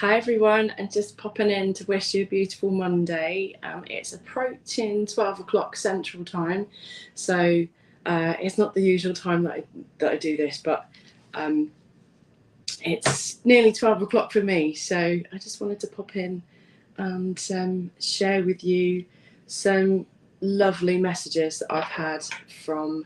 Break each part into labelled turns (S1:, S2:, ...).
S1: Hi everyone, and just popping in to wish you a beautiful Monday. It's approaching 12 o'clock Central Time, so it's not the usual time that I do this, but it's nearly 12 o'clock for me, so I just wanted to pop in and share with you some lovely messages that I've had from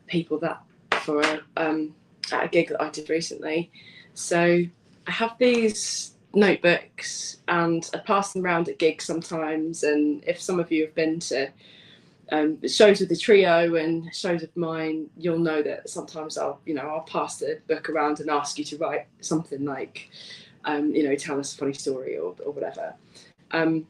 S1: people that for at a gig that I did recently. So I have these notebooks and I pass them around at gigs sometimes, and if some of you have been to shows with the trio and shows of mine, you'll know that sometimes I'll pass the book around and ask you to write something like tell us a funny story or whatever. I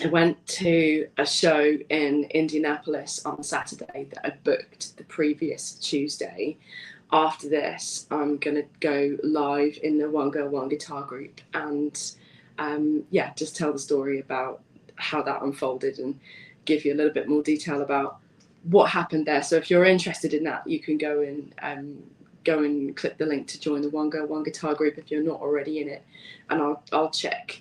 S1: went to a show in Indianapolis on Saturday that I booked the previous Tuesday. After this, I'm going to go live in the One Girl, One Guitar group and just tell the story about how that unfolded and give you a little bit more detail about what happened there. So if you're interested in that, you can go and click the link to join the One Girl, One Guitar group if you're not already in it. And I'll check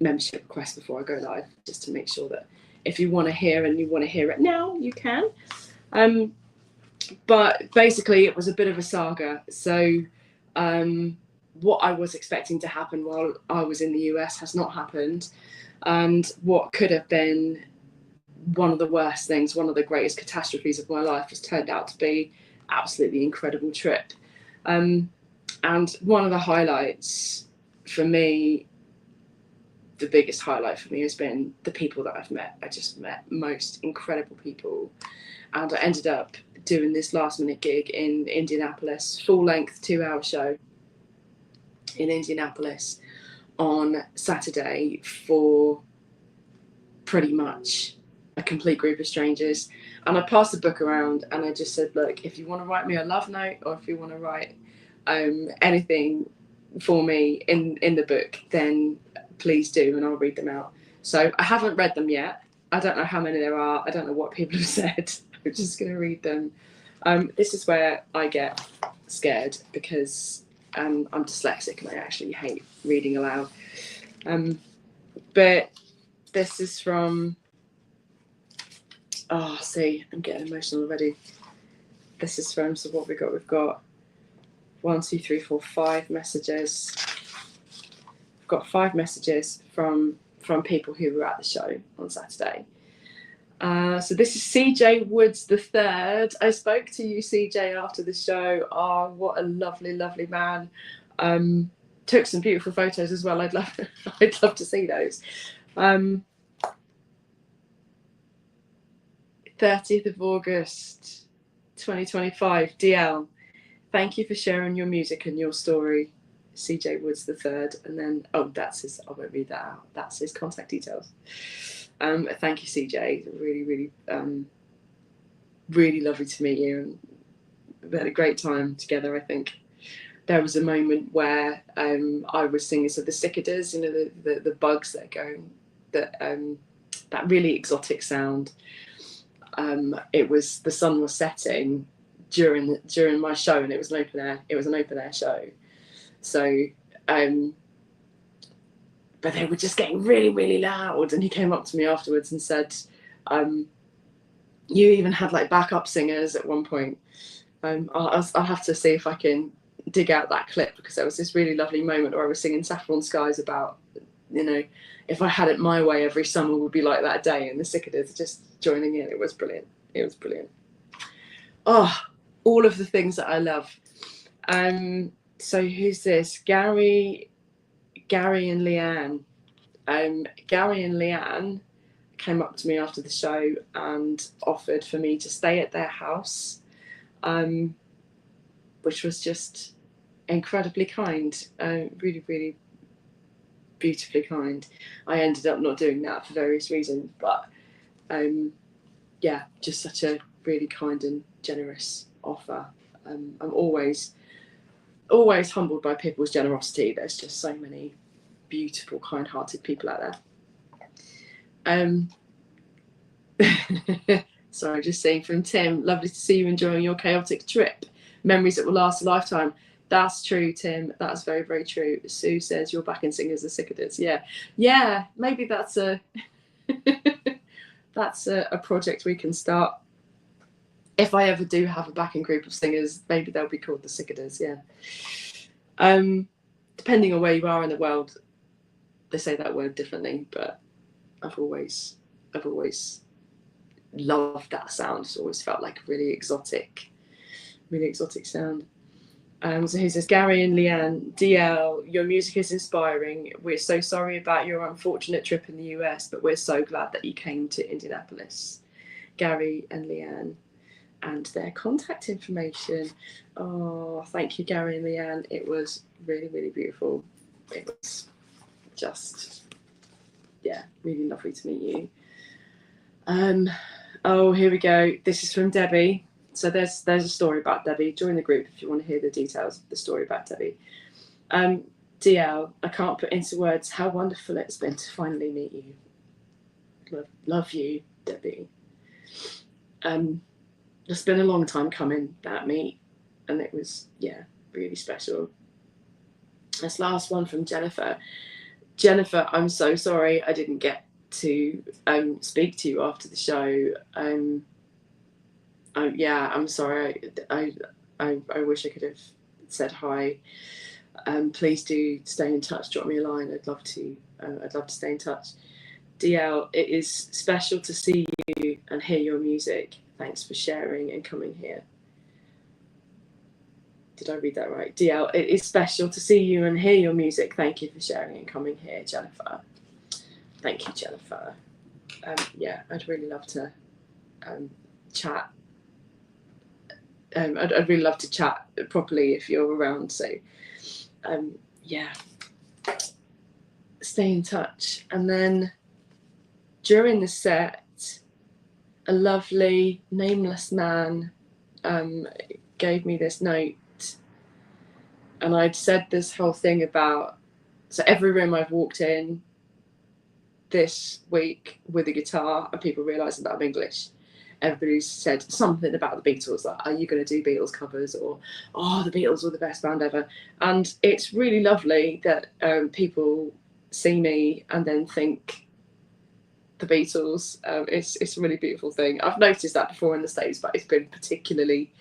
S1: membership requests before I go live, just to make sure that if you want to hear and you want to hear it now, you can. But basically it was a bit of a saga. So what I was expecting to happen while I was in the US has not happened, and what could have been one of the worst things, one of the greatest catastrophes of my life, has turned out to be absolutely incredible trip. And one of the highlights for me, the biggest highlight for me, has been the people that I've met. I just met most incredible people, and I ended up doing this last minute gig in Indianapolis, full length 2-hour show in Indianapolis on Saturday for pretty much a complete group of strangers. And I passed the book around and I just said, look, if you want to write me a love note, or if you want to write anything for me in the book, then please do, and I'll read them out. So I haven't read them yet. I don't know how many there are. I don't know what people have said. I'm just going to read them. This is where I get scared, because I'm dyslexic and I actually hate reading aloud. But this is from, I'm getting emotional already. This is from, so what we've got 1, 2, 3, 4, 5 messages. I've got 5 messages from people who were at the show on Saturday. So this is CJ Woods the Third. I spoke to you, CJ, after the show. Oh, what a lovely, lovely man. Took some beautiful photos as well. I'd love to see those. 30th of August 2025. DL, thank you for sharing your music and your story, CJ Woods the Third. And then that's his, I won't read that out, that's his contact details. Thank you, CJ. Really, really lovely to meet you, and we had a great time together. I think there was a moment where I was singing, so the cicadas, the bugs that go, that really exotic sound. It was, the sun was setting during my show, and it was an open air show. So but they were just getting really, really loud, and he came up to me afterwards and said, you even had like backup singers at one point. I'll have to see if I can dig out that clip, because there was this really lovely moment where I was singing Saffron Skies about, if I had it my way, every summer would be like that day, and the cicadas just joining in. It was brilliant. Oh, all of the things that I love. So who's this? Gary and Leanne. Gary and Leanne came up to me after the show and offered for me to stay at their house, which was just incredibly kind, really, really beautifully kind. I ended up not doing that for various reasons, but just such a really kind and generous offer. I'm always humbled by people's generosity. There's just so many beautiful, kind-hearted people out there. Sorry, just saying from Tim, lovely to see you enjoying your chaotic trip. Memories that will last a lifetime. That's true, Tim. That's very, very true. Sue says you're backing singers the Cicadas. Yeah, yeah. Maybe that's a that's a project we can start. If I ever do have a backing group of singers, maybe they'll be called the Cicadas. Yeah. Depending on where you are in the world, they say that word differently. But I've always loved that sound. It's always felt like a really exotic sound. So he says, Gary and Leanne, DL, your music is inspiring. We're so sorry about your unfortunate trip in the US, but we're so glad that you came to Indianapolis. Gary and Leanne, and their contact information. Oh, thank you, Gary and Leanne. It was really, really beautiful. It was just, yeah, really lovely to meet you. Oh, here we go. This is from Debbie. So there's a story about Debbie. Join the group if you want to hear the details of the story about Debbie. DL, I can't put into words how wonderful it's been to finally meet you. Love you, Debbie. It's been a long time coming, that meet, and it was, yeah, really special. This last one from Jennifer. Jennifer, I'm so sorry I didn't get to speak to you after the show. Yeah, I'm sorry. I wish I could have said hi. Please do stay in touch. Drop me a line. I'd love to stay in touch. DL, it is special to see you and hear your music. Thanks for sharing and coming here. Did I read that right? DL, it is special to see you and hear your music. Thank you for sharing and coming here, Jennifer. Thank you, Jennifer. Yeah, I'd really love to chat. I'd really love to chat properly if you're around. So, yeah, stay in touch. And then during the set, a lovely nameless man gave me this note, and I'd said this whole thing about, so every room I've walked in this week with a guitar and people realising that I'm English, everybody's said something about the Beatles, like, are you going to do Beatles covers, or, oh, the Beatles were the best band ever. And it's really lovely that people see me and then think the Beatles. It's a really beautiful thing. I've noticed that before in the States, but it's been particularly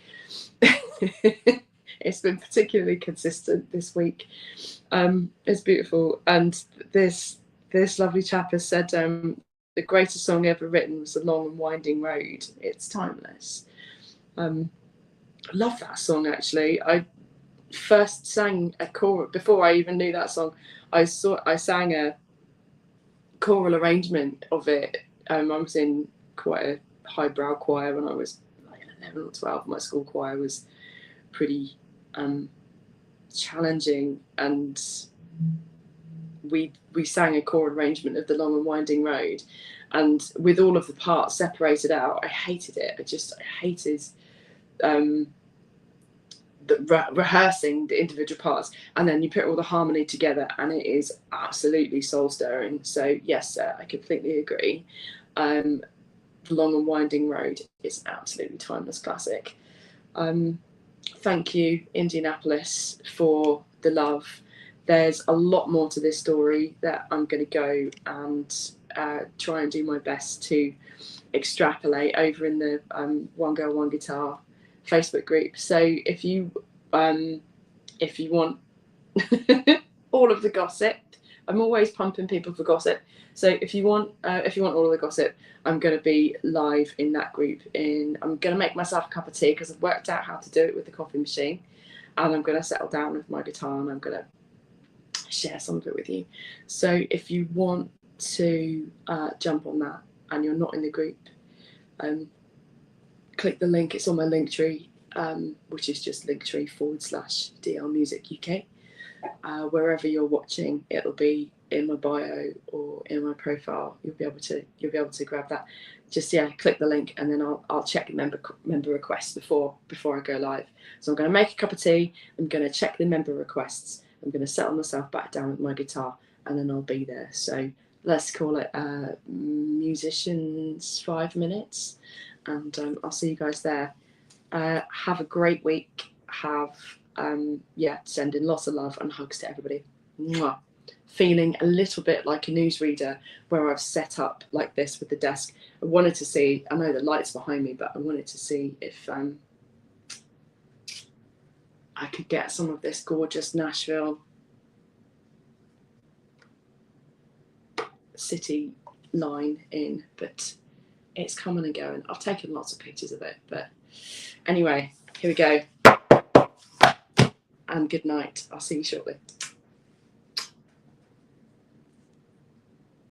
S1: consistent this week. It's beautiful. And this lovely chap has said, the greatest song ever written was The Long and Winding Road. It's timeless. I love that song, actually. I first sang a choral, before I even knew that song, I sang a choral arrangement of it. I was in quite a highbrow choir when I was like 11 or 12. My school choir was pretty challenging, and we sang a choral arrangement of The Long and Winding Road, and with all of the parts separated out, I hated it. I hated rehearsing the individual parts, and then you put all the harmony together and it is absolutely soul stirring. So yes, sir, I completely agree. The Long and Winding Road is an absolutely timeless classic. Thank you, Indianapolis, for the love. There's a lot more to this story that I'm going to go and try and do my best to extrapolate over in the One Girl, One Guitar Facebook group. So if you want all of the gossip, I'm always pumping people for gossip. So if you want all of the gossip, I'm going to be live in that group. I'm going to make myself a cup of tea because I've worked out how to do it with the coffee machine, and I'm going to settle down with my guitar and I'm going to share some of it with you. So if you want to jump on that and you're not in the group, click the link. It's on my Linktree, which is just linktree/diellemusicuk. Wherever you're watching, it'll be in my bio or in my profile. You'll be able to grab that. Just click the link, and then I'll check member requests before I go live. So I'm going to make a cup of tea. I'm going to check the member requests. I'm going to settle myself back down with my guitar, and then I'll be there. So let's call it musicians 5 minutes, and I'll see you guys there. Have a great week. Have yeah, sending lots of love and hugs to everybody. Mwah. Feeling a little bit like a newsreader where I've set up like this with the desk. I wanted to see, I know the light's behind me, but I wanted to see if I could get some of this gorgeous Nashville city line in, but it's coming and going. I've taken lots of pictures of it, but anyway, here we go. And good night. I'll see you shortly.